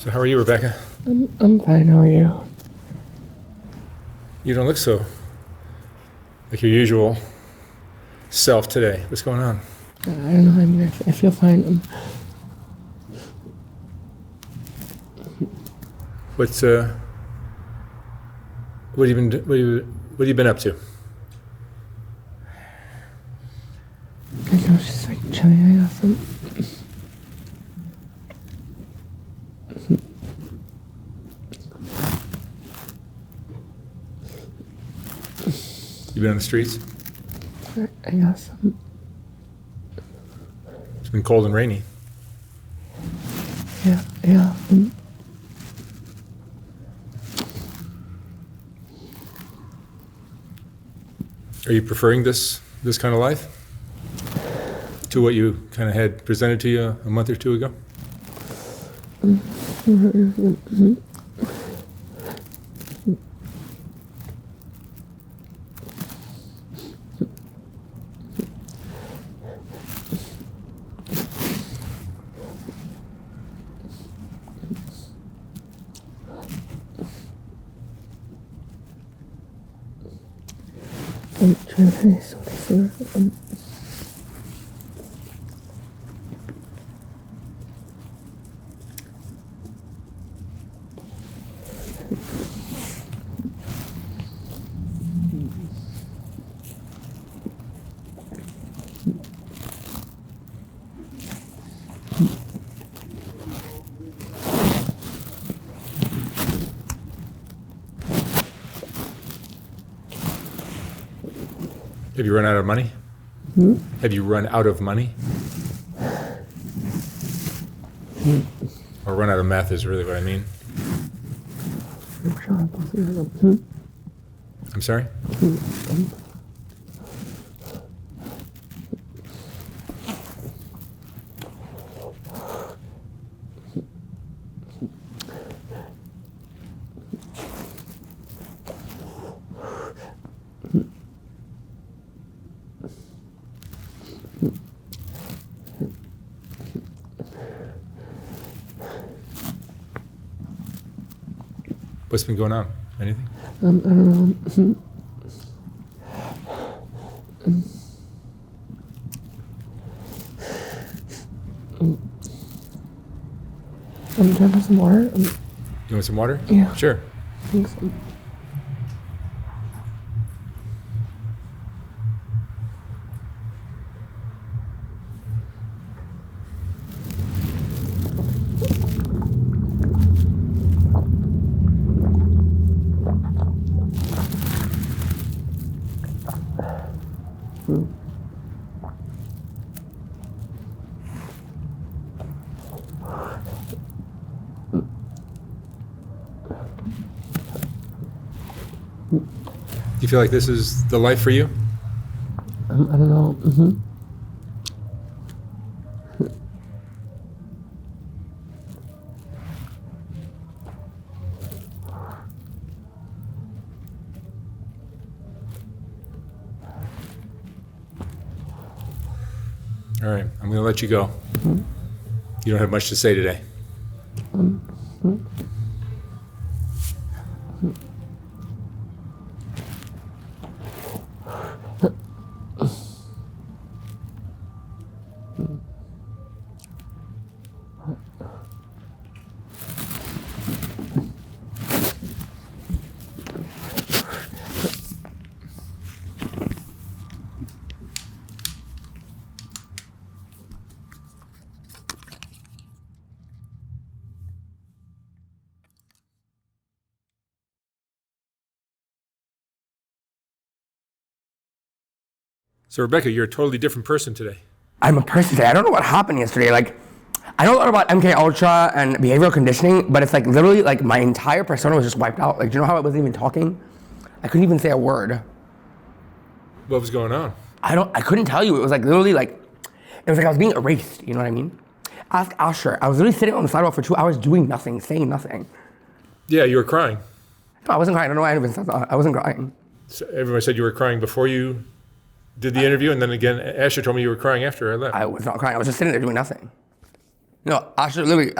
So how are you, Rebecca? I'm fine, how are you? You don't look so like your usual self today. What's going on? I don't know, I mean, I feel fine. What's what have you been what have you been up to? I was just like chilling, I guess. You been on the streets? I guess. It's been cold and rainy. Yeah. Are you preferring this kind of life to what you kind of had presented to you a month or two ago? I'm trying to find something. Have you run out of money? Have you run out of money? Or run out of meth is really what I mean. I'm sorry? What's been going on? Anything? I don't know. I'm trying to have some water. You want some water? Yeah. Sure. Thanks. Do you feel like this is the life for you? I don't know. All right, I'm going to let you go. You don't have much to say today. So, Rebecca, you're a totally different person today. I'm a person today. I don't know what happened yesterday. Like, I know a lot about MK Ultra and behavioral conditioning, but it's like literally like my entire persona was just wiped out. Like, do you know how I wasn't even talking? I couldn't even say a word. What was going on? I couldn't tell you. It was like literally like, it was like I was being erased. You know what I mean? Ask Asher. I was literally sitting on the sidewalk for 2 hours doing nothing, saying nothing. Yeah, you were crying. No, I wasn't crying. I don't know why anyone said that. I wasn't crying. So everyone said you were crying before you did the interview, and then again, Asher told me you were crying after I left. I was not crying. I was just sitting there doing nothing. No, Asher literally,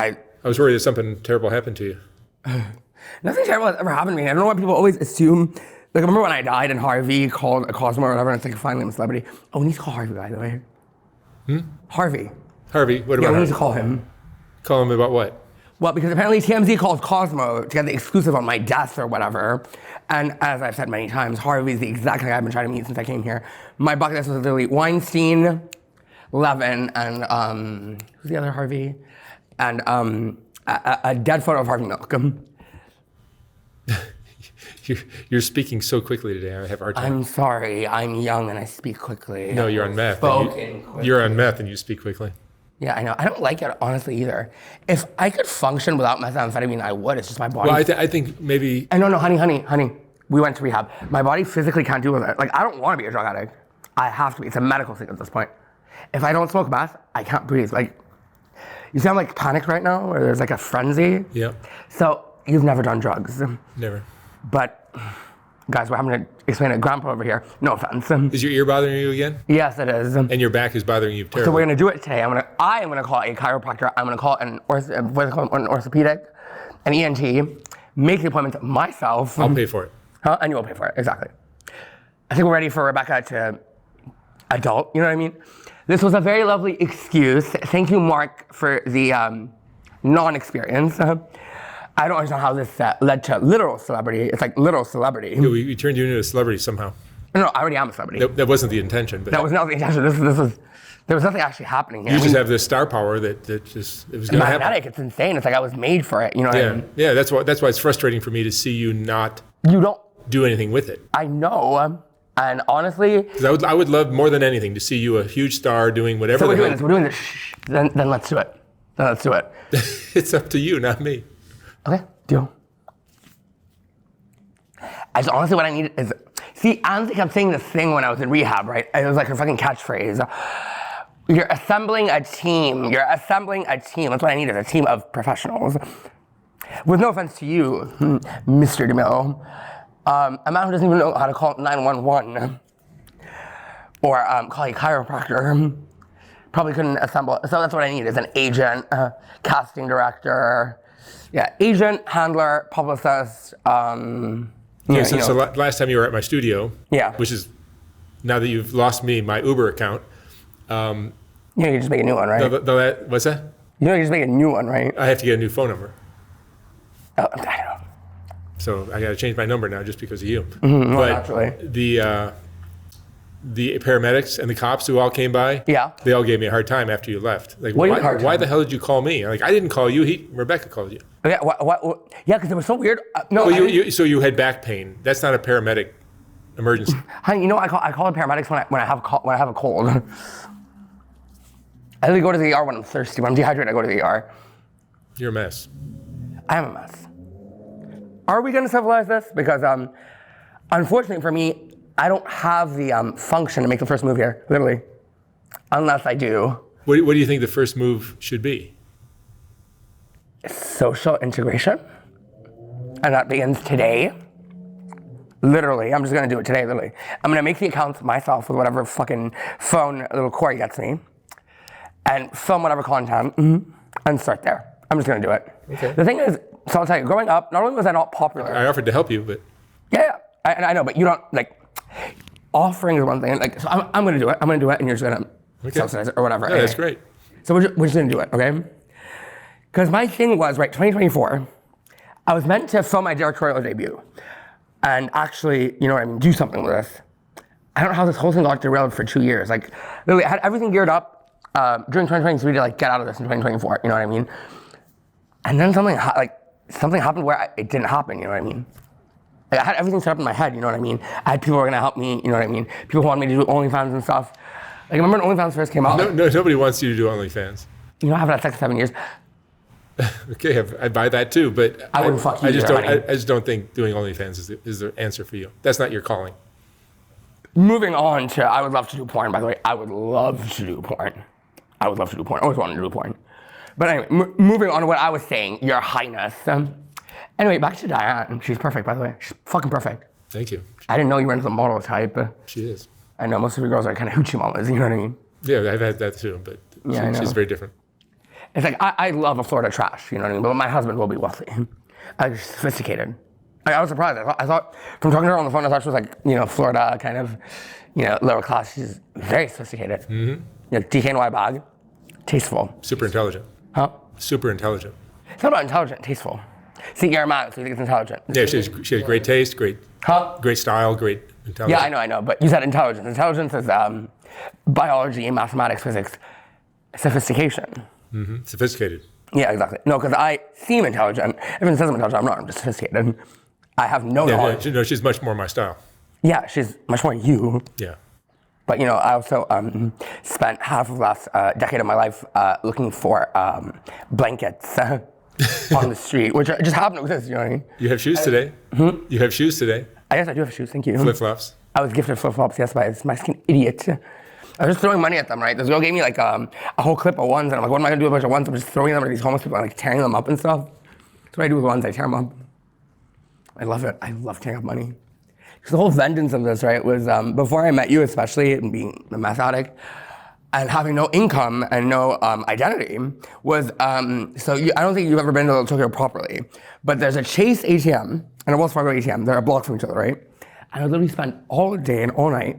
I was worried that something terrible happened to you. Nothing terrible has ever happened to me. I don't know why people always assume. Like, I remember when I died and Harvey called a Cosmo or whatever, and it's like, finally I'm a celebrity. Oh, we need to call Harvey, by the way. Harvey. Harvey, what Yeah, about we need Harvey? to call him. Call him about what? Well, because apparently TMZ called Cosmo to get the exclusive on my death or whatever. And as I've said many times, Harvey's the exact guy I've been trying to meet since I came here. My bucket list was literally Weinstein, Levin, and who's the other Harvey? And a dead photo of Harvey Milk. You're speaking so quickly today. I have a hard time. I'm sorry, I'm young and I speak quickly. No, you're on meth. Spoken quickly. You're on meth and you speak quickly. Yeah, I know. I don't like it, honestly, either. If I could function without methamphetamine, I would. It's just my body. Well, I think maybe... I no, honey. We went to rehab. My body physically can't deal with it. Like, I don't want to be a drug addict. I have to be. It's a medical thing at this point. If I don't smoke meth, I can't breathe. Like, you sound like panicked right now, where there's like a frenzy. Yeah. So, you've never done drugs. Never. But, guys, we're having to explain it. Grandpa over here. No offense. Is your ear bothering you again? Yes, it is. And your back is bothering you terribly. So we're gonna do it today. I am gonna call a chiropractor. I'm gonna call an orthopedic, an ENT, make the appointment myself. I'll pay for it. Huh? And you will pay for it, exactly. I think we're ready for Rebecca to adult, you know what I mean? This was a very lovely excuse. Thank you, Mark, for the non-experience. I don't understand how this led to literal celebrity. It's like literal celebrity. Yeah, we turned you into a celebrity somehow. No, I already am a celebrity. That wasn't the intention, but That was not the intention. There was nothing actually happening here. you just have this star power that just it was going to happen. Magnetic, it's insane. It's like I was made for it, you know what I Yeah, mean? yeah. That's why it's frustrating for me to see you not You don't, do anything with it. I know, and honestly, 'Cause I would love more than anything to see you a huge star doing whatever. so we're the doing hell. this, we're doing this, shh, then let's do it. Then let's do it. It's up to you, not me. Okay, deal. As honestly, what I need is, see, Ansley kept saying this thing when I was in rehab, right? It was like her fucking catchphrase. You're assembling a team. You're assembling a team. That's what I need is a team of professionals. With no offense to you, Mr. DeMille, a man who doesn't even know how to call 911 or call a chiropractor probably couldn't assemble. So that's what I need is an agent, casting director, agent, handler, publicist. Yeah, so last time you were at my studio, Yeah. which is now that you've lost me, my Uber account. You know, you just make a new one, right? What's that? You know, you just make a new one, right? I have to get a new phone number. Oh, I don't know. So I got to change my number now just because of you. Well, naturally. The paramedics and the cops who all came by, Yeah. they all gave me a hard time after you left. Like, What do you mean hard why time? the hell did you call me? Like, I didn't call you. Rebecca called you. Yeah, what? Yeah, because it was so weird. No, Well, so you had back pain. That's not a paramedic emergency. honey, you know, I call the paramedics when I have a cold. I only go to the ER when I'm thirsty. When I'm dehydrated, I go to the ER. You're a mess. I am a mess. Are we going to civilize this? Because unfortunately for me, I don't have the function to make the first move here, literally, unless I do. What do you think the first move should be? Social integration, and that begins today. Literally, I'm just gonna do it today, literally. I'm gonna make the accounts myself with whatever fucking phone little Corey gets me, and film whatever content, and start there. I'm just gonna do it. Okay. The thing is, so I'll tell you, growing up, not only was I not popular. I offered to help you, but I know, but you don't, like, offering is one thing, like, so I'm gonna do it, and you're just gonna subsidize it or whatever. yeah, that's great. So we're just gonna do it, okay? Because my thing was, right, 2024, I was meant to film my directorial debut and actually, you know what I mean, do something with this. I don't know how this whole thing got derailed for 2 years. Like, literally, I had everything geared up during 2023 to, like, get out of this in 2024, you know what I mean? And then something happened where it didn't happen, you know what I mean? Like, I had everything set up in my head, you know what I mean? I had people who were gonna help me, you know what I mean? People who wanted me to do OnlyFans and stuff. Like, remember when OnlyFans first came out? No, nobody wants you to do OnlyFans. You know, I haven't had sex in 7 years. Okay, I buy that too, but I wouldn't fuck you I just either, don't. honey. I just don't think doing OnlyFans is the answer for you. That's not your calling. Moving on to, I would love to do porn, by the way. I would love to do porn. I would love to do porn. I always wanted to do porn. But anyway, moving on to what I was saying, Your Highness. Anyway, back to Diane. She's perfect, by the way. She's fucking perfect. Thank you. I didn't know you were into the model type. She is. I know most of your girls are kind of hoochie mamas, you know what I mean? Yeah, I've had that too, but Yeah, I know. she's very different. It's like, I love a Florida trash, you know what I mean? But my husband will be wealthy. Sophisticated. I was surprised. I thought, from talking to her on the phone, I thought she was like, you know, Florida kind of, you know, lower class. She's very sophisticated. Mm-hmm. You know, DKNY bag, tasteful. Super intelligent. Huh? Super intelligent. It's not about intelligent, tasteful. See, you're a man, so you think it's intelligent. Yeah, she has great taste, great style, great intelligence. Yeah, I know, but you said intelligence. Intelligence is biology, mathematics, physics, sophistication. Mm-hmm. Sophisticated. Yeah, exactly. No, because I seem intelligent. Everyone says I'm intelligent, I'm not. I'm just sophisticated. I have no knowledge. Yeah, no, she's much more my style. Yeah, she's much more you. Yeah. But, you know, I also spent half of the last decade of my life looking for blankets on the street, which just happened to exist, you know what I mean? You have shoes today? You have shoes today? I guess I do have shoes, thank you. Flip-flops? I was gifted flip-flops, yes, by this Mexican idiot. I was just throwing money at them, right? This girl gave me like a whole clip of ones, and I'm like, what am I gonna do with a bunch of ones? I'm just throwing them at these homeless people and like tearing them up and stuff. That's what I do with ones, I tear them up. I love it. I love tearing up money. Because the whole vengeance of this, right, was before I met you, especially, and being a meth and having no income and no identity, was, I don't think you've ever been to Tokyo properly, but there's a Chase ATM and a Wells Fargo ATM. They're a block from each other, right? And I literally spent all day and all night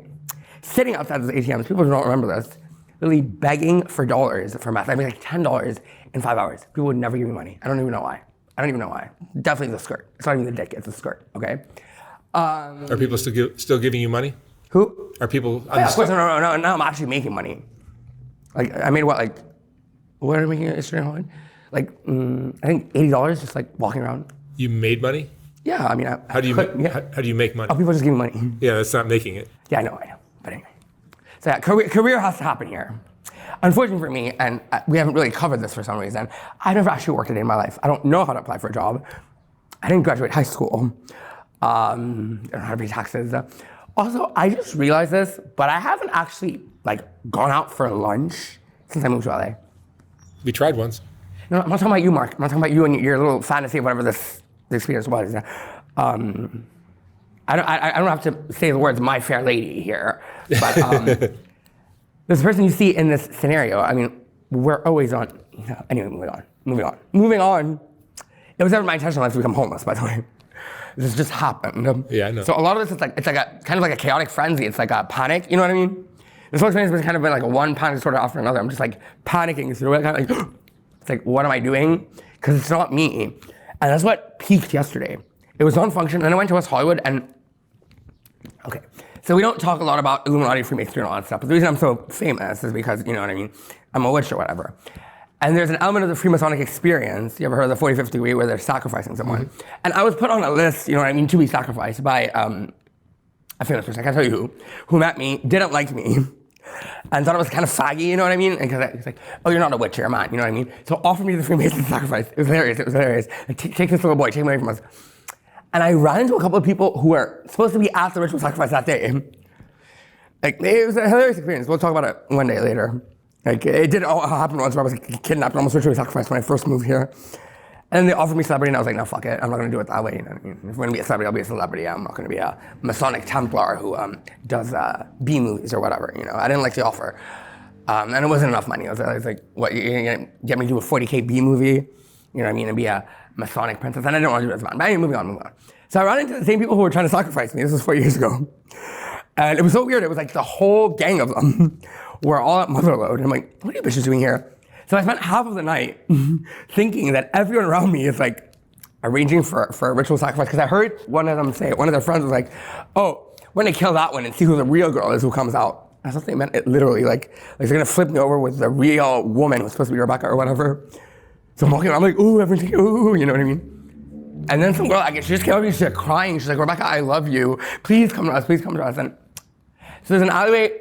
sitting outside those ATMs. People don't remember this. Really begging for dollars for meth. I mean, like $10 in 5 hours. People would never give me money. I don't even know why. Definitely the skirt. It's not even the dick, it's the skirt, okay? Are people still giving you money? Who? Are people... Yeah, of course, no, now I'm actually making money. Like, I made what are we making yesterday? Like, I think $80 just like walking around. You made money? Yeah, I mean, how do you make money? Oh, people just give me money. Yeah, that's not making it. Yeah, I know. But anyway. So yeah, career has to happen here. Unfortunately for me, and we haven't really covered this for some reason, I never actually worked a day in my life. I don't know how to apply for a job. I didn't graduate high school. I don't know how to pay taxes. Also, I just realized this, but I haven't actually like gone out for lunch since I moved to LA. We tried once. No, I'm not talking about you, Mark. I'm not talking about you and your little fantasy of whatever this experience was. I don't have to say the words "my fair lady" here, but this person you see in this scenario, I mean, we're always on. Anyway, moving on. It was never my intention in life to become homeless, by the way. This just happened. Yeah, I know. So a lot of this is like, it's like a kind of like a chaotic frenzy. It's like a panic, you know what I mean? This whole experience has kind of been like one panic disorder after another. I'm just like panicking through it, kind of like, it's like, what am I doing? Because it's not me. And that's what peaked yesterday. It was on function, and I went to West Hollywood, and okay. So we don't talk a lot about Illuminati, Freemasonry, and all that stuff, but the reason I'm so famous is because, you know what I mean, I'm a witch or whatever. And there's an element of the Freemasonic experience. You ever heard of the 45th degree where they're sacrificing someone? Mm-hmm. And I was put on a list, you know what I mean, to be sacrificed by a famous person, I can't tell you who met me, didn't like me, and thought it was kind of faggy, you know what I mean? And because it's like, oh, you're not a witch, you're a man, you know what I mean? So offered me the Freemason sacrifice. It was hilarious. Like, take this little boy, take him away from us. And I ran into a couple of people who were supposed to be at the ritual sacrifice that day. Like, it was a hilarious experience. We'll talk about it one day later. Like, it did all happen once where I was like, kidnapped and almost ritually sacrificed when I first moved here. And then they offered me celebrity, and I was like, no, fuck it. I'm not going to do it that way. You know what I mean? If we're going to be a celebrity, I'll be a celebrity. I'm not going to be a Masonic Templar who does B movies or whatever. You know, I didn't like the offer. And it wasn't enough money. I was like, what, you're going to get me to do a 40K B movie? You know what I mean? And be a Masonic princess. And I didn't want to do it as a man. But anyway, moving on. So I ran into the same people who were trying to sacrifice me. This was 4 years ago. And it was so weird. It was like the whole gang of them were all at Motherload. And I'm like, what are you bitches doing here? So I spent half of the night thinking that everyone around me is like arranging for a ritual sacrifice. Because I heard one of them say it. One of their friends was like, oh, we're going to kill that one and see who the real girl is who comes out. I thought they meant it literally. Like they're going to flip me over with the real woman who's supposed to be Rebecca or whatever. So I'm walking around, I'm like, ooh, everything, ooh, you know what I mean? And then some girl, she just came up to me, she's like crying. She's like, Rebecca, I love you. Please come to us, please come to us. And so there's an alleyway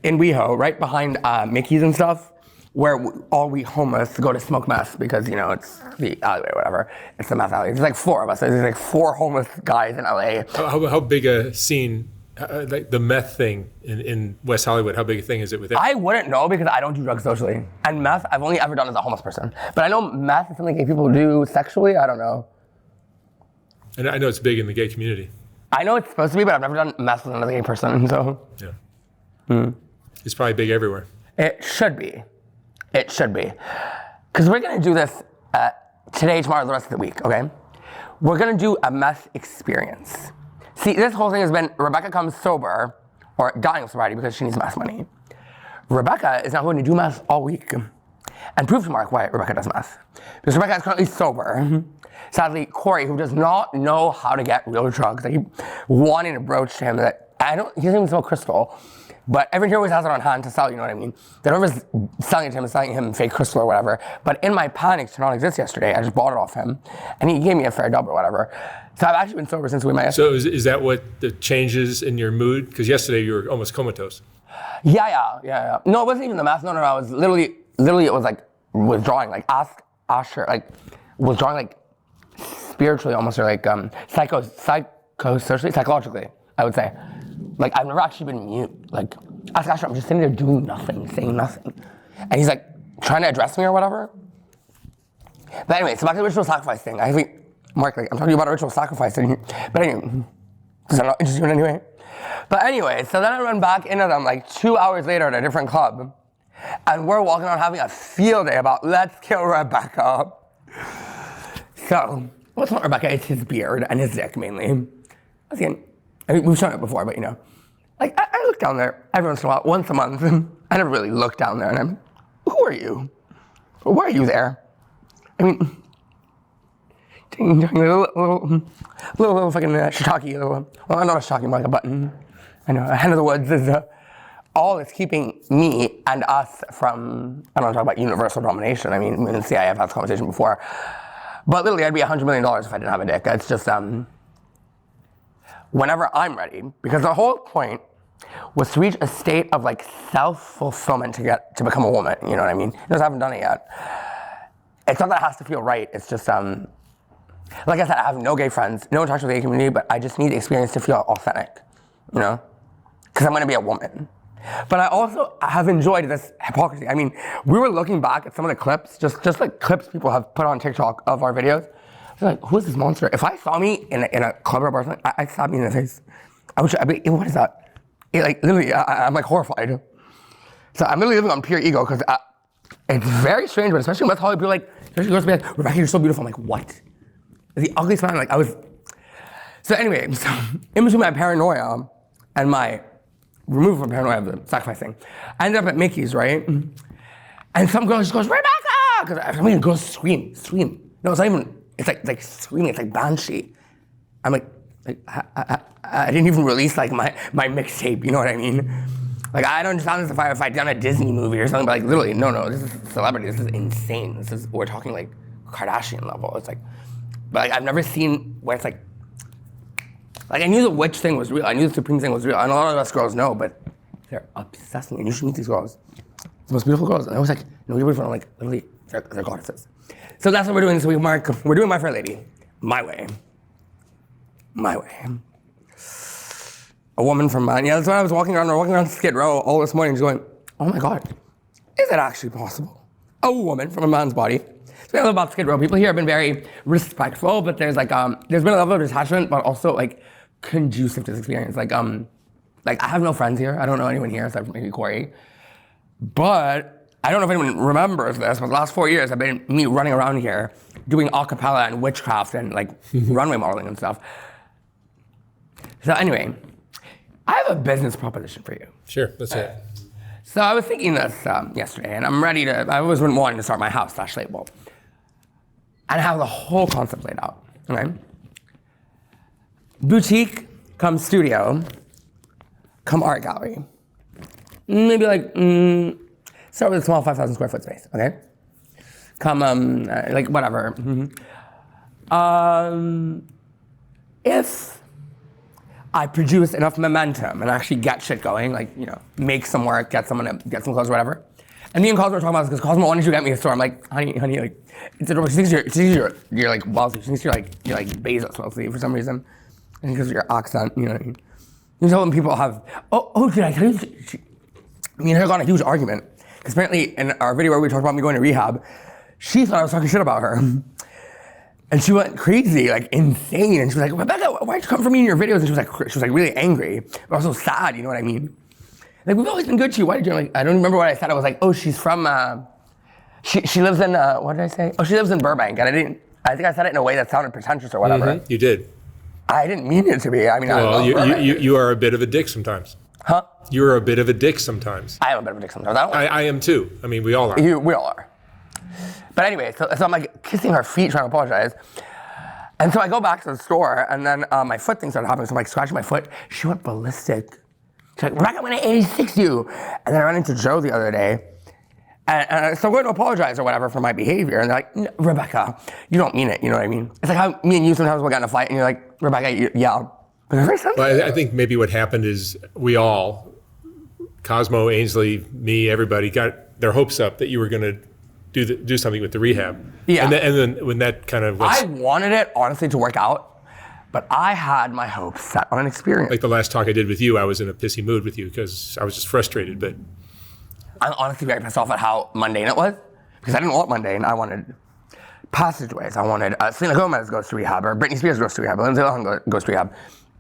in WeHo, right behind Mickey's and stuff, where all we homeless go to smoke meth because, you know, it's the alleyway or whatever. It's the meth alleyway. There's like 4 of us. There's like 4 homeless guys in LA. How big a scene, like the meth thing in West Hollywood, how big a thing is it with it? I wouldn't know because I don't do drugs socially. And meth, I've only ever done as a homeless person. But I know meth is something gay people do sexually. I don't know. And I know it's big in the gay community. I know it's supposed to be, but I've never done meth with another gay person, so. Yeah. It's probably big everywhere. It should be. Because because we're gonna do this today, tomorrow, the rest of the week, okay? We're gonna do a meth experience. See, this whole thing has been Rebecca comes sober, or dying of sobriety because she needs meth money. Rebecca is now going to do meth all week and prove to Mark why Rebecca does meth. Because Rebecca is currently sober. Sadly, Corey, who does not know how to get real drugs, I keep wanting to broach to him that he doesn't even sell crystal, but everyone here always has it on hand to sell, you know what I mean? That whoever's selling it to him is selling him fake crystal or whatever. But in my panic to not exist yesterday, I just bought it off him, and he gave me a fair dub or whatever. So I've actually been sober since we met. So is that what the changes in your mood? Because yesterday you were almost comatose. Yeah. No, it wasn't even the math. No. I was literally it was like withdrawing, like ask Asher, like withdrawing, like spiritually almost, or like psychosocially, psychologically, I would say. Like I've never actually been mute. Like ask Asher, I'm just sitting there doing nothing, saying nothing, and he's like trying to address me or whatever. But anyway, so back to the ritual sacrifice thing. I think Mark, like I'm talking about a ritual sacrifice thing, but anyway, does that not interest you in any way? But anyway, so then I run back into them like 2 hours later at a different club, and we're walking around having a field day about let's kill Rebecca. So, what's not Rebecca? It's his beard and his dick mainly. Again, I mean, we've shown it before, but you know, like I look down there every once in a while, once a month. I never really look down there, and I'm, who are you? Why are you there? I mean, taking a little fucking shiitake, well, not a shiitake, more like a button. I know, a hen of the woods is all that's keeping me and us from, I don't want to talk about universal domination. I mean, me and CIA have had this conversation before. But literally, I'd be $100 million if I didn't have a dick. It's just, whenever I'm ready, because the whole point was to reach a state of like self-fulfillment to become a woman, you know what I mean? I just haven't done it yet. It's not that it has to feel right, it's just, like I said, I have no gay friends, no touch with the gay community, but I just need the experience to feel authentic, you know? Because I'm gonna be a woman. But I also have enjoyed this hypocrisy. I mean, we were looking back at some of the clips, just like clips people have put on TikTok of our videos. I was like, who is this monster? If I saw me in a club or something, I'd stab me in the face. I'd be, what is that? Like, literally, I'm like horrified. So I'm literally living on pure ego, because it's very strange, but especially with Hollywood, people like, especially girls be like, Rebecca, you're so beautiful. I'm like, what? The ugliest man, like I was. So anyway, so in between my paranoia and my removal from paranoia of the sacrifice thing, I ended up at Mickey's, right? And some girl just goes, Rebecca! Because I mean, girls scream. No, it's not even, it's like screaming, it's like banshee. I'm like I didn't even release like my mixtape, you know what I mean? Like I don't understand this if I'd done a Disney movie or something, but like literally, no, this is celebrity, this is insane. We're talking like Kardashian level. It's like, but like, I've never seen where it's like I knew the witch thing was real. I knew the Supreme thing was real. And a lot of us girls know, but they're obsessed with me. And you should meet these girls. The most beautiful girls. And I was like, no, you're beautiful. I'm like, literally, they're goddesses. So that's what we're doing this week, Mark. We're doing My Fair Lady. My way. A woman from mine. Yeah, that's why I was walking around Skid Row all this morning, just going, oh my God, is it actually possible? A woman from a man's body. So we know about Skid Row. People here have been very respectful, but there's like there's been a level of detachment, but also like conducive to this experience. Like I have no friends here. I don't know anyone here except for maybe Corey. But I don't know if anyone remembers this, but the last 4 years have been me running around here doing a cappella and witchcraft and like runway modeling and stuff. So anyway, I have a business proposition for you. Sure, let's hear it. So I was thinking this yesterday, and I'm ready to, I always been wanting to start my house / label. And have the whole concept laid out, okay? Boutique, come studio, come art gallery. Maybe like, start with a small 5,000 square foot space, okay? Come, like whatever. If I produce enough momentum and actually get shit going, like, you know, make some work, get some clothes or whatever. And me and Cosmo were talking about this because Cosmo wanted to get me a store. I'm like, honey, like, it's adorable. She thinks you're like wealthy. She thinks you're like Bezos wealthy for some reason. And because of your accent, you know what I mean? You know when people have, did I tell you? Me and her got in a huge argument. Because apparently in our video where we talked about me going to rehab, she thought I was talking shit about her. And she went crazy, like insane. And she was like, Rebecca, why'd you come for me in your videos? And she was like really angry, but also sad, you know what I mean? Like, we've always been good to you. Why did you, like, I don't remember what I said. I was like, oh, she's from She lives in, what did I say? Oh, she lives in Burbank, and I think I said it in a way that sounded pretentious or whatever. Mhm, you did. I didn't mean it to be. I mean, I Well, love Burbank. you are a bit of a dick sometimes. Huh? You're a bit of a dick sometimes. I am a bit of a dick sometimes. I don't I am too. I mean, we all are. We all are. But anyway, so I'm like kissing her feet trying to apologize. And so I go back to the store, and then my foot thing started happening, so I'm like scratching my foot. She went ballistic. She's like, Rebecca, I'm gonna 86 you. And then I ran into Joe the other day, and so I'm going to apologize or whatever for my behavior. And they're like, Rebecca, you don't mean it, you know what I mean? It's like how me and you sometimes will get in a fight, and you're like, Rebecca, yeah. But it's very sensitive. Well, I think maybe what happened is we all, Cosmo, Ainsley, me, everybody, got their hopes up that you were gonna do something with the rehab. Yeah. And then when that kind of was, I wanted it, honestly, to work out, but I had my hopes set on an experience. like the last talk I did with you, I was in a pissy mood with you because I was just frustrated. But I'm honestly very pissed off at how mundane it was, because I didn't want mundane. I wanted passageways. I wanted Selena Gomez goes to rehab, or Britney Spears goes to rehab, or Lindsay Lohan goes to rehab.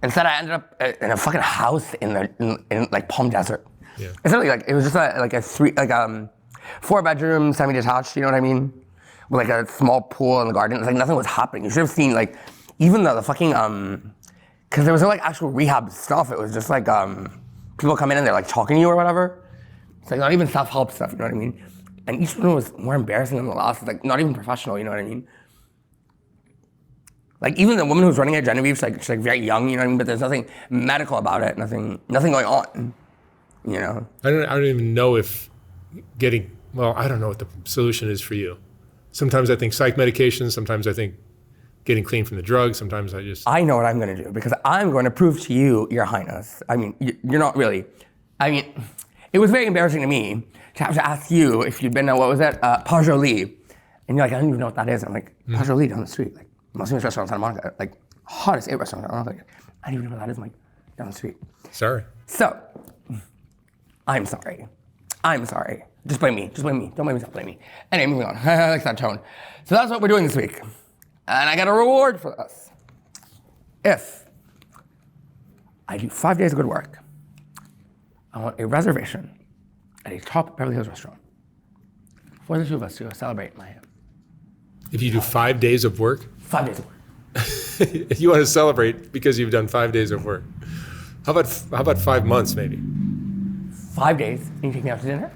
Instead, I ended up in a fucking house in like Palm Desert. Yeah. It's literally like, it was just a 4-bedroom, semi-detached, you know what I mean? With like a small pool in the garden. It's like nothing was happening. You should have seen like, even the fucking, cause there was no like actual rehab stuff. It was just like, people come in and they're like talking to you or whatever. It's like not even self-help stuff, you know what I mean? And each one was more embarrassing than the last. It's like not even professional, you know what I mean? Like even the woman who's running it, Genevieve, she's like very young, you know what I mean? But there's nothing medical about it, nothing going on, you know? I don't even know if I don't know what the solution is for you. Sometimes I think psych medication, sometimes I think getting clean from the drugs, sometimes I know what I'm gonna do, because I'm going to prove to you, Your Highness. I mean, you're not really, I mean, it was very embarrassing to me to have to ask you if you'd been to, what was that, Pajoli. And you're like, I don't even know what that is. I'm like, Pajoli down the street, like, most famous restaurant in Santa Monica, like, hottest 8 restaurant in Santa Monica. I don't even know what that is. I'm like, down the street. Sorry. So, I'm sorry. Just blame me. Don't make me stop blaming me. Anyway, moving on. I like that tone. So that's what we're doing this week. And I got a reward for this. If I do 5 days of good work, I want a reservation at a top Beverly Hills restaurant for the two of us to go celebrate my If you do 5 days of work, 5 days of work. you want to celebrate because you've done 5 days of work. How about 5 months maybe? 5 days, and you take me out to dinner?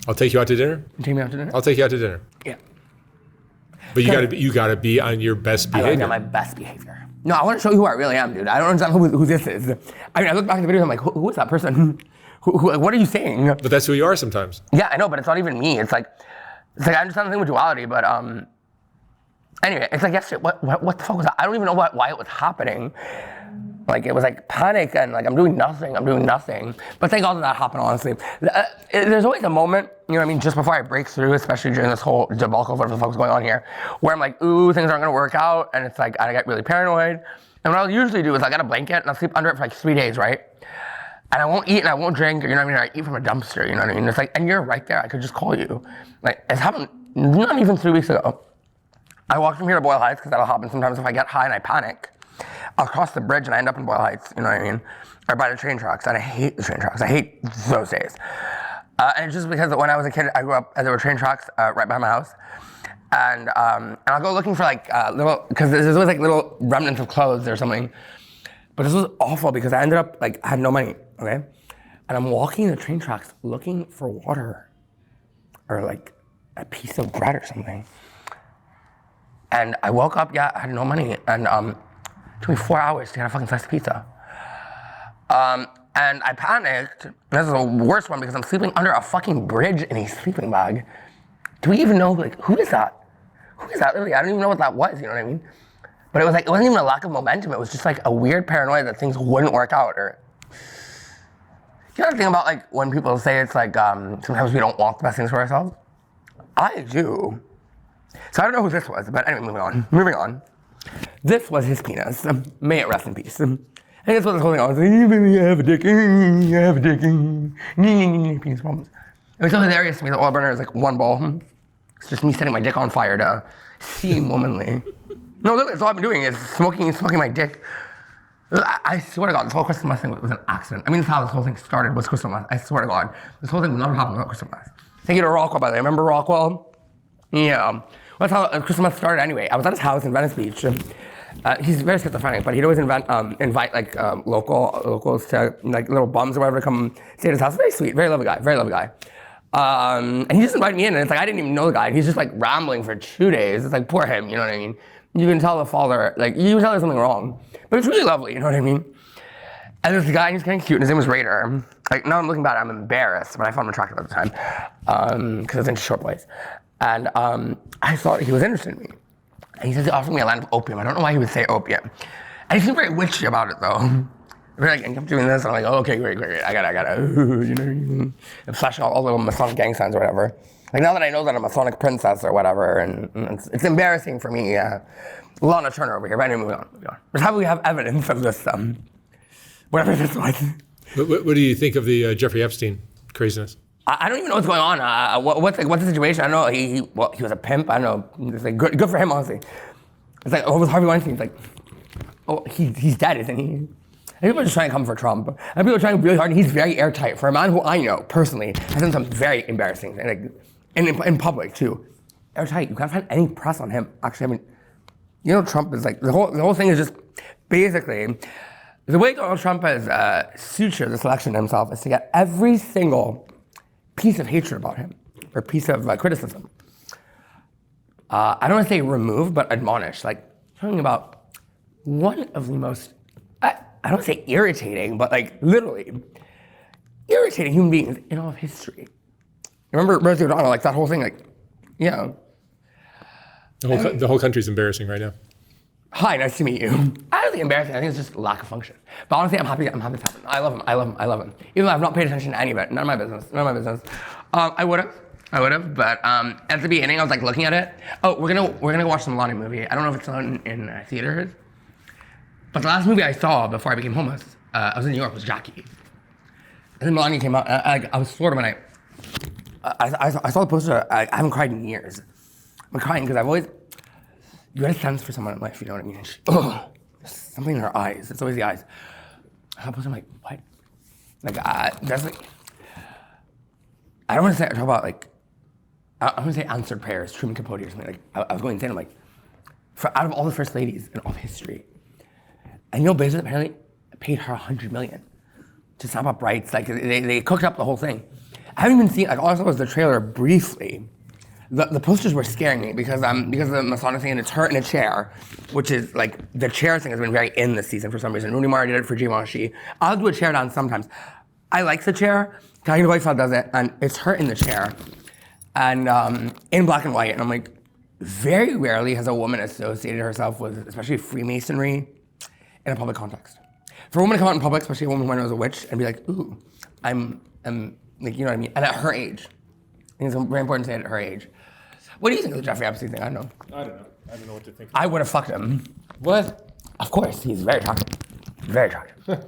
I'll take you out to dinner. You take me out to dinner? I'll take you out to dinner. Yeah. But you gotta be on your best I behavior. like my best behavior. No, I want to show you who I really am, dude. I don't understand who this is. I mean, I look back at the videos, I'm like, who is that person? What are you saying? But that's who you are sometimes. Yeah, I know, but it's not even me. It's like I understand the thing with duality, but anyway, it's like yesterday. What the fuck was that? I don't even know why it was happening. Like it was like panic and like I'm doing nothing. But thank God that happened, honestly. There's always a moment, you know what I mean, just before I break through, especially during this whole debacle of whatever the fuck is going on here, where I'm like, ooh, things aren't gonna work out, and it's like I get really paranoid. And what I'll usually do is I get a blanket and I'll sleep under it for like 3 days, right? And I won't eat and I won't drink, you know what I mean? I eat from a dumpster, you know what I mean? It's like, and you're right there, I could just call you. Like, it's happened not even 3 weeks ago. I walked from here to Boyle Heights, because that'll happen sometimes if I get high and I panic. I'll cross the bridge and I end up in Boyle Heights, you know what I mean? Or by the train tracks, and I hate the train tracks. I hate those days. And it's just because when I was a kid, I grew up, there were train tracks right behind my house. And I'll go looking for like little, because there's always like little remnants of clothes or something. But this was awful because I ended up like, I had no money, okay? And I'm walking the train tracks looking for water or like a piece of bread or something. And I woke up, I had no money. And it took me 4 hours to get a fucking slice of pizza. And I panicked. And this is the worst one because I'm sleeping under a fucking bridge in a sleeping bag. Do we even know, like, who is that? Who is that? Literally, I don't even know what that was, you know what I mean? But it was like, it wasn't even a lack of momentum. It was just like a weird paranoia that things wouldn't work out. Or, you know the thing about like when people say it's like, sometimes we don't want the best things for ourselves? I do. So I don't know who this was, but anyway, moving on. This was his penis. May it rest in peace. And this was his whole thing. I was like, I have a dick, penis problems. It was so hilarious to me. The oil burner is like one ball. It's just me setting my dick on fire to seem womanly. No, look, that's all I've been doing is smoking my dick. I swear to God, this whole Christmas thing was an accident. I mean, that's how this whole thing started, was crystal meth. I swear to God, this whole thing would never happen without crystal meth. Thank you to Rockwell, by the way. Remember Rockwell? Yeah. That's how Christmas started anyway. I was at his house in Venice Beach. He's very schizophrenic, but he'd always invite like locals to like little bums or whatever to come stay at his house. Very sweet, very lovely guy, very lovely guy. And he just invited me in, and it's like I didn't even know the guy. And he's just like rambling for 2 days. It's like poor him, you know what I mean? You can tell the father, like you can tell there's something wrong, but it's really lovely, you know what I mean? And there's a guy, and he's kind of cute, and his name was Raider. Like now I'm looking back, I'm embarrassed, but I found him attractive at the time because I was into short boys. And I thought he was interested in me. And he says he offered me a line of opium. I don't know why he would say opium. And he seemed very witchy about it, though. We're like, and kept doing this, and I'm like, oh, okay, great. I gotta, you know, and flashing all little Masonic gang signs or whatever. Like now that I know that I'm a Masonic princess or whatever, and it's embarrassing for me. Lana Turner over here, but anyway, moving on. But how do we have evidence of this, whatever this was? What do you think of the Jeffrey Epstein craziness? I don't even know what's going on. What's the situation? I don't know. He was a pimp. I don't know. It's like good for him, honestly. It's like, with Harvey Weinstein, it's like, he's dead, isn't he? And people are just trying to come for Trump. And people are trying really hard, and he's very airtight. For a man who I know, personally, has done some very embarrassing things, like, in public, too. Airtight. You can't find any press on him. Actually, I mean, you know, Trump is like, the whole thing is just, basically, the way Donald Trump has sutured this election to himself is to get every single piece of hatred about him, or piece of criticism. I don't want to say removed, but admonished. Like, talking about one of the most, I don't want to say irritating, but like literally irritating human beings in all of history. Remember Rosie O'Donnell, like that whole thing, like, yeah. The whole country's embarrassing right now. Hi, nice to meet you. I don't think embarrassing. I think it's just lack of function. But honestly, I'm happy it's happened. I love him. Even though I've not paid attention to any of it. None of my business. I would have, but at the beginning, I was like looking at it. Oh, we're gonna go watch the Melania movie. I don't know if it's on in theaters, but the last movie I saw before I became homeless, I was in New York, was Jackie. And then Melania came out. I was floored when I saw the poster. I haven't cried in years. I'm crying because I've always. You get a sense for someone in life, you know what I mean? There's something in her eyes. It's always the eyes. I'm like, what? Like, that's like, I don't want to talk about like, I want to say answered prayers, Truman Capote or something. Like, I was going insane. I'm like, out of all the first ladies in all of history, and you know, Bezos apparently paid her $100 million to snap up rights. Like, they cooked up the whole thing. I haven't even seen, like, all I saw was the trailer briefly. The posters were scaring me because of the Masonic thing, and it's her in a chair, which is like the chair thing has been very in this season for some reason. Rooney Mara did it for Givenchy. I'll do a chair dance sometimes. I like the chair. Tanya Whiteside does it, and it's her in the chair, and in black and white. And I'm like, very rarely has a woman associated herself with, especially Freemasonry, in a public context. For a woman to come out in public, especially a woman who I know is a witch, and be like, ooh, I'm like, you know what I mean? And at her age. I think it's very important to say it at her age. What do you think of the Jeffrey Epstein thing? I don't know. I don't know. I don't know what to think. I would have fucked him. What? Of course, he's very attractive. Very attractive.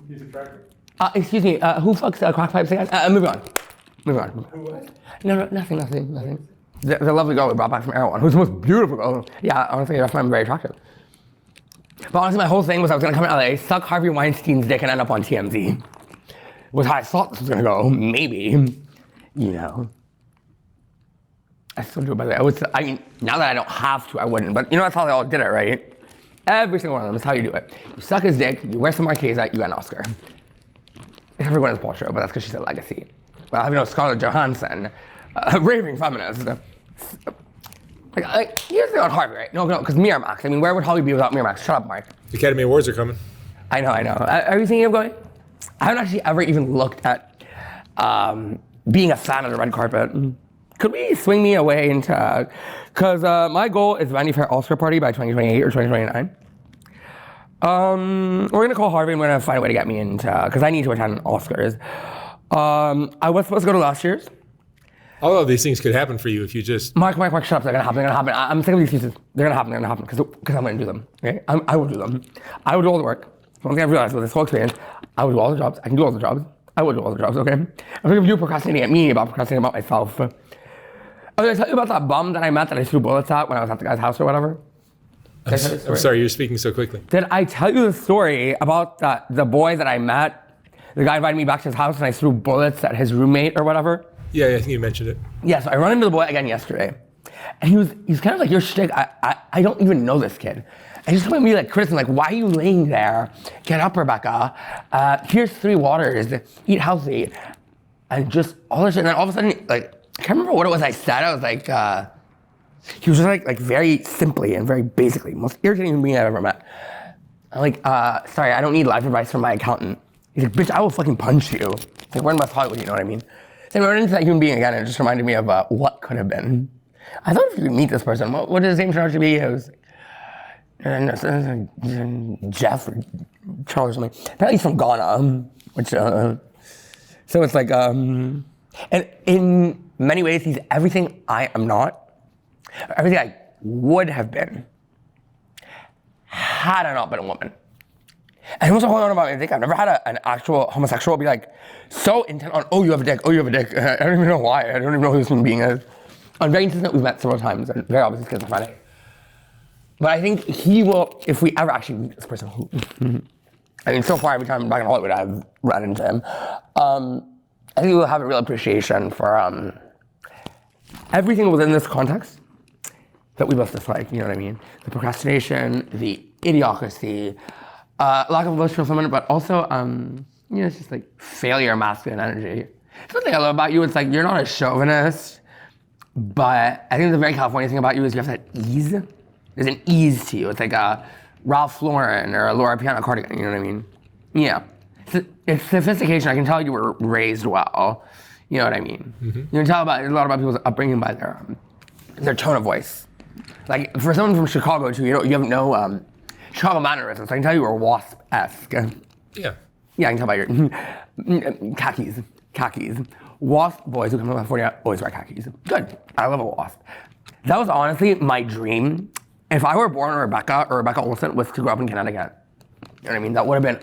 He's attractive. Excuse me, who fucks crack pipes again? Move on. Who what? No, nothing. The lovely girl we brought back from Erewhon, who's the most beautiful girl. Yeah, honestly, that's why I'm very attractive. But honestly, my whole thing was I was gonna come to LA, suck Harvey Weinstein's dick, and end up on TMZ. Was how I thought this was gonna go. Maybe. You know, I still do it, by the way. I mean, now that I don't have to, I wouldn't. But you know, that's how they all did it, right? Every single one of them is how you do it. You suck his dick, you wear some Marquesa, you get an Oscar. Except for Gwyneth Paltrow, but that's because she's a legacy. Well, I have Scarlett Johansson, a raving feminist. Like, here's the thing on Harvey, right? No, because Miramax. I mean, where would Hollywood be without Miramax? Shut up, Mark. The Academy Awards are coming. I know. Are you thinking of going? I haven't actually ever even looked at being a fan of the red carpet. Could we swing me away into, because my goal is Vanity Fair All-Star Party by 2028 or 2029. We're gonna call Harvey and we're gonna find a way to get me into, because I need to attend Oscars. I was supposed to go to last year's. All of these things could happen for you if you just... Mark, shut up, they're gonna happen. I'm sick of these excuses. They're gonna happen, because I'm gonna do them, okay? I will do them. I will do all the work. One thing I've realized with this whole experience, I will do all the jobs. I can do all the jobs. I will do all the jobs, okay? I'm sick of you procrastinating at me about procrastinating about myself. Oh, did I tell you about that bum that I met that I threw bullets at when I was at the guy's house or whatever? I'm sorry, you're speaking so quickly. Did I tell you the story about the boy that I met? The guy invited me back to his house and I threw bullets at his roommate or whatever? Yeah, I think you mentioned it. Yeah, so I run into the boy again yesterday. And he's kind of like, your shtick, I don't even know this kid. And he's coming at me like, Chris, like, why are you laying there? Get up, Rebecca. Here's 3 waters. Eat healthy. And just all this shit. And then all of a sudden, like, I can't remember what it was I said. I was like, he was just like very simply and very basically, most irritating human being I've ever met. I'm like, sorry, I don't need life advice from my accountant. He's like, bitch, I will fucking punch you. It's like, we're in West Hollywood, you know what I mean? So I ran into that human being again, and it just reminded me of what could have been. I thought if you could meet this person, what does his name turn out to be? It was Jeff or Charles or something. Apparently he's from Ghana, which, so it's like, and in many ways, he's everything I am not, everything I would have been had I not been a woman. And he was going on about me. I think I've never had an actual homosexual be like so intent on, oh, you have a dick, oh, you have a dick. I don't even know why. I don't even know who this human being is. I'm very insistent we've met several times, and very obviously schizophrenic. But I think he will, if we ever actually meet this person, I mean, so far every time I'm back in Hollywood, I've run into him. I think we'll have a real appreciation for everything within this context that we both dislike, you know what I mean? The procrastination, the idiocracy, lack of emotional fulfillment, but also, you know, it's just like failure masculine energy. Something I love about you, it's like you're not a chauvinist, but I think the very California thing about you is you have that ease. There's an ease to you. It's like a Ralph Lauren or a Laura Piana cardigan, you know what I mean? Yeah. It's sophistication. I can tell you were raised well. You know what I mean? Mm-hmm. You can tell a lot about people's upbringing by their tone of voice. Like for someone from Chicago too, you have no Chicago mannerisms. I can tell you were wasp-esque. Yeah. Yeah, I can tell by your khakis. Wasp boys who come to California always wear khakis. Good. I love a wasp. That was honestly my dream. If I were born Rebecca or Rebecca Olsen was to grow up in Connecticut. You know what I mean? That would have been,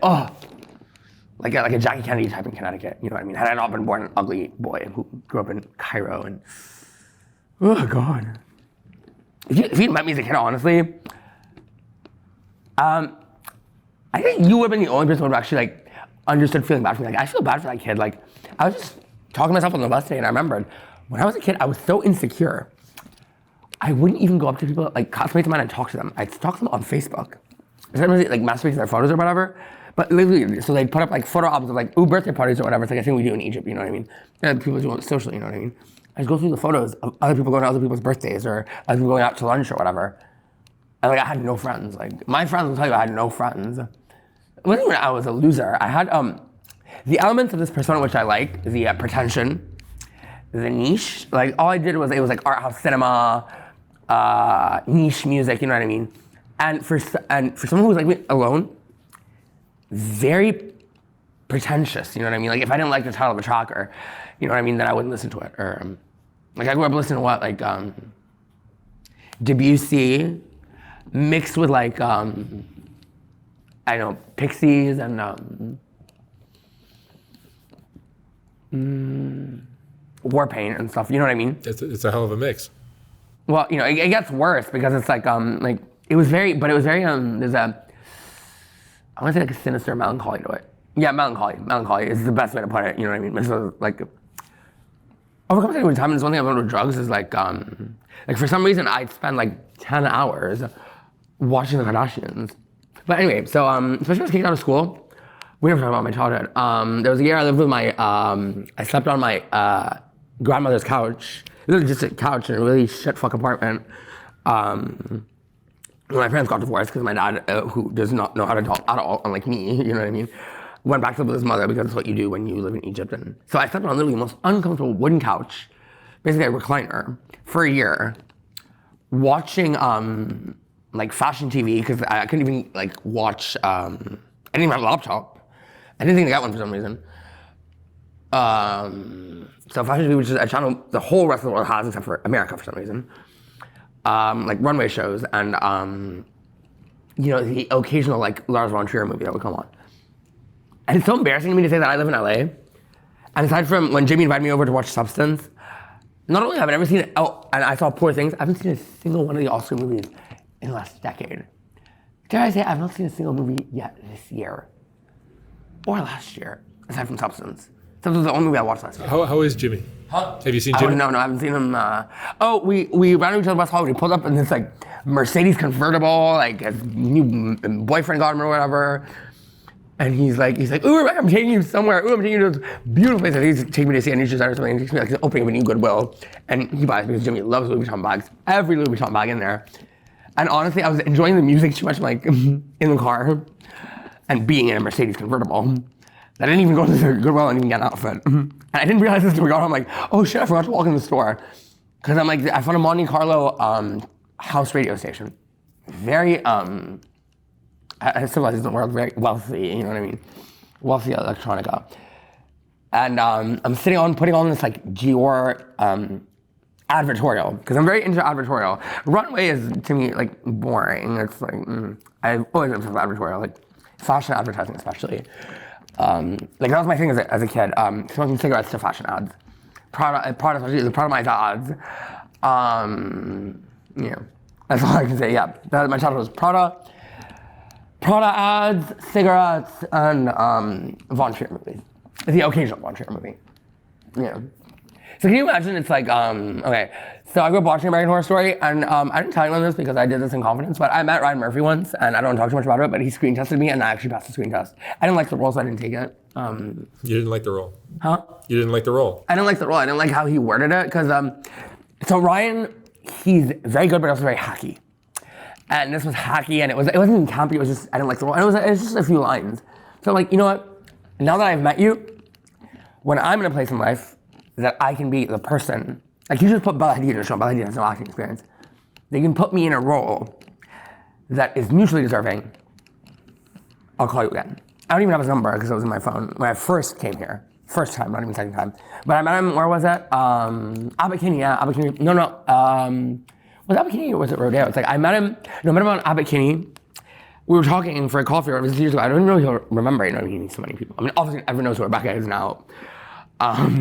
like a Jackie Kennedy type in Connecticut. You know what I mean? Had I not been born an ugly boy who grew up in Cairo and, oh God. If you'd met me as a kid, honestly, I think you would have been the only person who would have actually like understood feeling bad for me. Like I feel bad for that kid. Like I was just talking to myself on the bus today and I remembered when I was a kid, I was so insecure. I wouldn't even go up to people, like classmates of mine and talk to them. I'd talk to them on Facebook. Sometimes like masturbate their photos or whatever. But literally, so they'd put up like photo albums of like, ooh, birthday parties or whatever. It's like a thing we do in Egypt, you know what I mean? And people do it socially, you know what I mean? I just go through the photos of other people going to other people's birthdays or other people going out to lunch or whatever. And like I had no friends. Like my friends will tell you I had no friends. It wasn't even I was a loser. I had the elements of this persona which I like, the pretension, the niche. Like all I did was, it was like art house cinema, niche music, you know what I mean? And for someone who's like me alone, very pretentious, you know what I mean? Like if I didn't like the title of a track or, you know what I mean, then I wouldn't listen to it. Or like I grew up listening to what, like Debussy mixed with like, I don't know, Pixies and Warpaint and stuff, you know what I mean? It's a hell of a mix. Well, you know, it gets worse because it's like it was very, there's a, I want to say like a sinister melancholy to it. Yeah, melancholy is the best way to put it, you know what I mean? It's like, overcompensating with time, and one thing I've learned with drugs is like for some reason I'd spend like 10 hours watching the Kardashians. But anyway, so especially when I was kicked out of school, we never talk about my childhood. There was a year I lived with I slept on my grandmother's couch. Literally just a couch in a really shit fuck apartment. My parents got divorced because my dad, who does not know how to talk at all, unlike me, you know what I mean, went back to live with his mother because that's what you do when you live in Egypt. And so I slept on literally the most uncomfortable wooden couch, basically a recliner, for a year, watching like fashion TV because I couldn't even like watch. I didn't even have a laptop. I didn't think I got one for some reason. So fashion TV, which is a channel the whole rest of the world has except for America for some reason. Like runway shows and you know, the occasional like Lars von Trier movie that would come on. And it's so embarrassing to me to say that I live in LA. And aside from when Jimmy invited me over to watch Substance, not only have I never seen it, and I saw Poor Things, I haven't seen a single one of the Oscar movies in the last decade. Dare I say I've not seen a single movie yet this year or last year, aside from Substance. That was the only movie I watched last year. How is Jimmy? Huh? Have you seen Oh, Jimmy? no, I haven't seen him. We ran into the West Hollywood. He pulled up in this like Mercedes convertible, like his new boyfriend got him or whatever. And he's like, ooh, I'm taking you somewhere. Ooh, I'm taking you to this beautiful place. And he's taking me to see Energized or something. And he takes me like the opening of a new Goodwill. And he buys because Jimmy loves Louis Vuitton bags. Every Louis Vuitton bag in there. And honestly, I was enjoying the music too much, like in the car and being in a Mercedes convertible. I didn't even go to the Goodwill and even get an outfit. And I didn't realize this until we got home. I'm like, oh shit, I forgot to walk in the store. Because I'm like, I found a Monte Carlo house radio station. Very, civilized in the world, very wealthy, you know what I mean? Wealthy electronica. And I'm putting on this like Dior advertorial, because I'm very into advertorial. Runway is, to me, like boring. It's like, I've always been obsessed with advertorial, like fashion advertising especially. Like that was my thing as a kid, smoking cigarettes to fashion ads. Prada ads. Yeah, that's all I can say, yeah. My childhood was Prada ads, cigarettes, and Von Trier movies. The occasional Von Trier movie. Yeah. So can you imagine it's like, okay, so I grew up watching American Horror Story, and I didn't tell anyone this because I did this in confidence, but I met Ryan Murphy once, and I don't talk too much about it, but he screen tested me, and I actually passed the screen test. I didn't like the role, so I didn't take it. You didn't like the role? Huh? You didn't like the role? I didn't like the role. I didn't like how he worded it, because, so Ryan, he's very good, but also very hacky. And this was hacky, and it wasn't even campy, it was just, I didn't like the role. And it was just a few lines. So like, you know what? Now that I've met you, when I'm in a place in life that I can be the person, like you just put Bella Hadid in a show, Bella Hadid has no acting experience. They can put me in a role that is mutually deserving. I'll call you again. I don't even have his number because it was in my phone when I first came here. First time, not even second time. But I met him, where was it? Abbot Kinney, yeah, Abbot Kinney. No. Was it Abbot Kinney or was it Rodeo? It's like, I met him on Abbot Kinney. We were talking for a coffee, it was years ago. I don't even know if he'll remember, you know, he needs so many people. I mean, obviously everyone knows who Rebecca is now.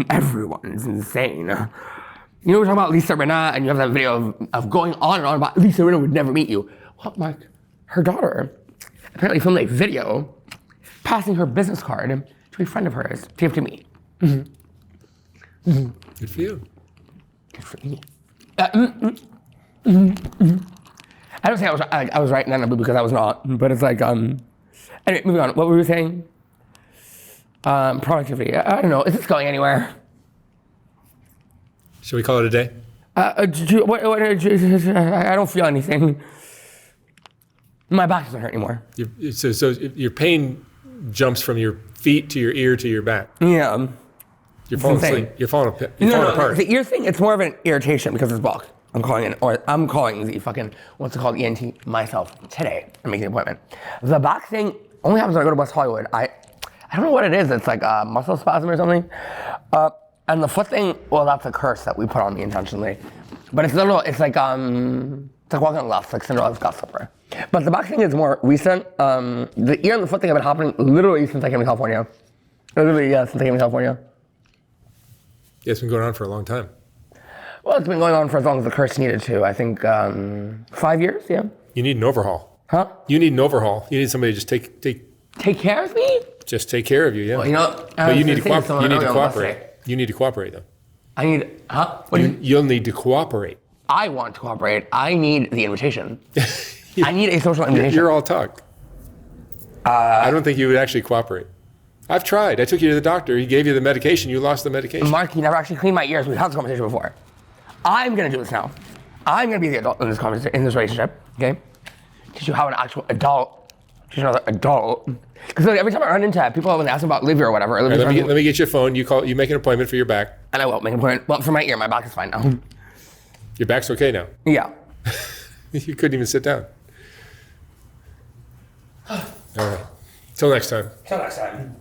Everyone is insane. You know, we're talking about Lisa Rinna, and you have that video of going on and on about Lisa Rinna would never meet you. What, Mark? Her daughter apparently filmed a video passing her business card to a friend of hers to give to me. Mm-hmm. Mm-hmm. Good for you. Good for me. I don't say I was right then because I was not, but it's like, anyway, moving on. What were we saying? Productivity. I don't know. Is this going anywhere? Should we call it a day? I don't feel anything. My back doesn't hurt anymore. So your pain jumps from your feet to your ear to your back. Yeah. You're falling asleep. You're falling apart. The ear thing, it's more of an irritation because it's blocked. I'm calling the fucking, what's it called, ENT myself today. I'm making an appointment. The back thing only happens when I go to West Hollywood. I don't know what it is. It's like a muscle spasm or something. And the foot thing, well, that's a curse that we put on me intentionally. But it's like walking on glass, like Cinderella's glass slipper. But the back thing is more recent. The ear and the foot thing have been happening literally since I came to California. Literally, yeah, since I came to California. Yeah, it's been going on for a long time. Well, it's been going on for as long as the curse needed to. I think 5 years, yeah. You need an overhaul. Huh? You need an overhaul. You need somebody to just take care of me? Just take care of you, yeah. Well, you know, but you need to cooperate. You need to cooperate. You need to cooperate, though. I need, huh? You'll need to cooperate. I want to cooperate. I need the invitation. I need a social invitation. You're all talk. I don't think you would actually cooperate. I've tried. I took you to the doctor. He gave you the medication. You lost the medication. Mark, you never actually cleaned my ears. We've had this conversation before. I'm going to do this now. I'm going to be the adult in this conversation, in this relationship, okay? Teach you how an actual adult, teach another adult. Because every time I run into people, when they ask about Livy or whatever, right, let me get your phone. You make an appointment for your back. And I will make an appointment. Well, for my ear, my back is fine now. Your back's okay now? Yeah. You couldn't even sit down. All right. Till next time. Till next time.